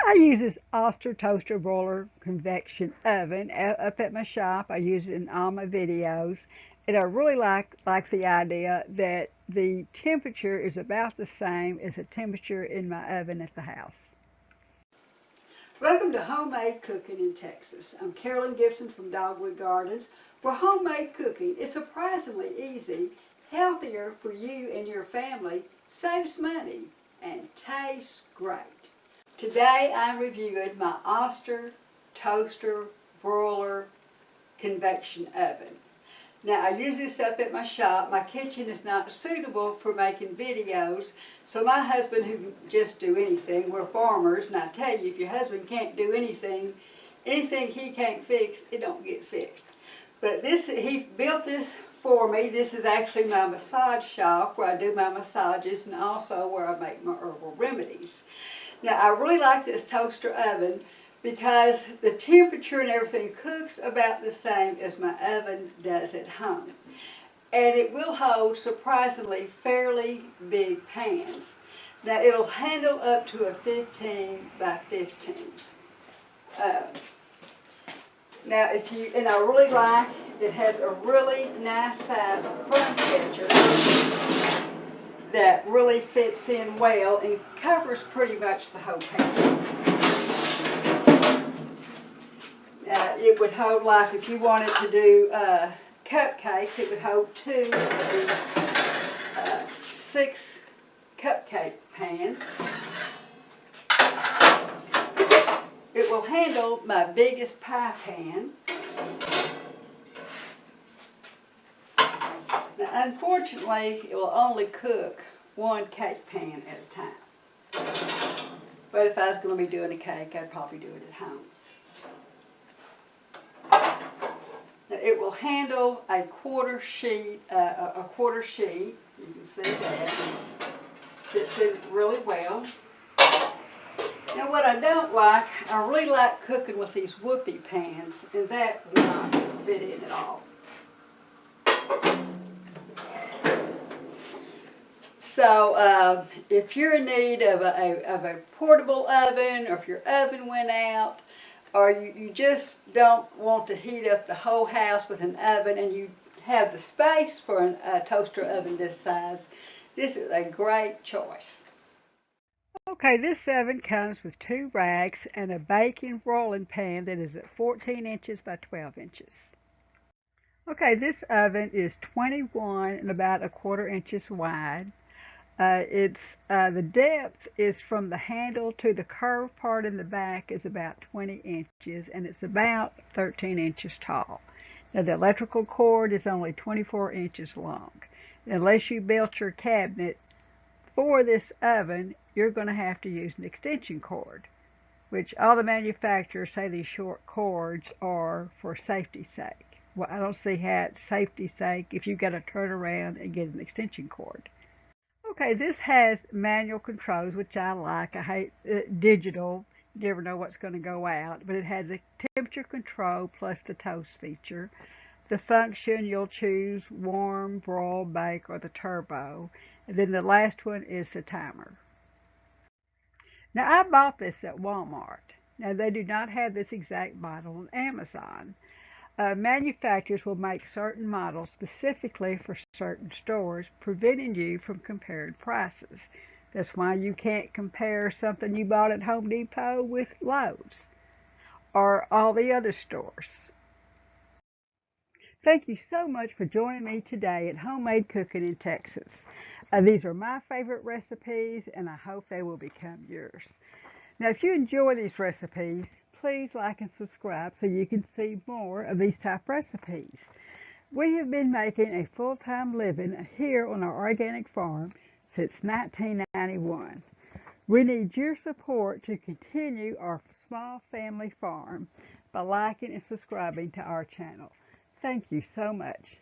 I use this Oster Toaster Broiler Convection Oven up at my shop. I use it in all my videos. And I really like the idea that the temperature is about the same as the temperature in my oven at the house. Welcome to Homemade Cooking in Texas. I'm Carolyn Gibson from Dogwood Gardens, where homemade cooking is surprisingly easy, healthier for you and your family, saves money, and tastes great. Today I'm reviewing my Oster Toaster Broiler Convection Oven. Now I use this up at my shop. My kitchen is not suitable for making videos, so my husband, who can just do anything, we're farmers, and I tell you, if your husband can't do anything he can't fix, it don't get fixed. But he built this for me. This is actually my massage shop where I do my massages and also where I make my herbal remedies. Now I really like this toaster oven because the temperature and everything cooks about the same as my oven does at home. And it will hold surprisingly fairly big pans. Now it'll handle up to a 15 by 15. Now and I really like, it has a really nice size crumb catcher that really fits in well and covers pretty much the whole pan. It would hold, like if you wanted to do cupcakes, it would hold 2 of these 6 cupcake pans. It will handle my biggest pie pan. Now, unfortunately, it will only cook 1 cake pan at a time. But if I was going to be doing a cake, I'd probably do it at home. Now, it will handle a quarter sheet. You can see that. Fits in really well. Now what I don't like, I really like cooking with these whoopie pans, and that will not fit in at all. So if you're in need of a portable oven, or if your oven went out, or you just don't want to heat up the whole house with an oven and you have the space for a toaster oven this size, this is a great choice. Okay, this oven comes with 2 racks and a baking rolling pan that is at 14 inches by 12 inches. Okay, this oven is 21 and about 1/4 inches wide. The depth is from the handle to the curved part in the back is about 20 inches, and it's about 13 inches tall. Now the electrical cord is only 24 inches long. Unless you built your cabinet for this oven, you're going to have to use an extension cord, which all the manufacturers say these short cords are for safety's sake. Well, I don't see how it's safety's sake if you've got to turn around and get an extension cord. Okay, this has manual controls, which I like. I hate digital. You never know what's going to go out. But it has a temperature control plus the toast feature. The function, you'll choose warm, broil, bake, or the turbo. And then the last one is the timer. Now, I bought this at Walmart. Now, they do not have this exact model on Amazon. Manufacturers will make certain models specifically for certain stores, preventing you from comparing prices. That's why you can't compare something you bought at Home Depot with Lowe's or all the other stores. Thank you so much for joining me today at Homemade Cooking in Texas. These are my favorite recipes, and I hope they will become yours. Now, if you enjoy these recipes, please like and subscribe so you can see more of these type recipes. We have been making a full-time living here on our organic farm since 1991. We need your support to continue our small family farm by liking and subscribing to our channel. Thank you so much.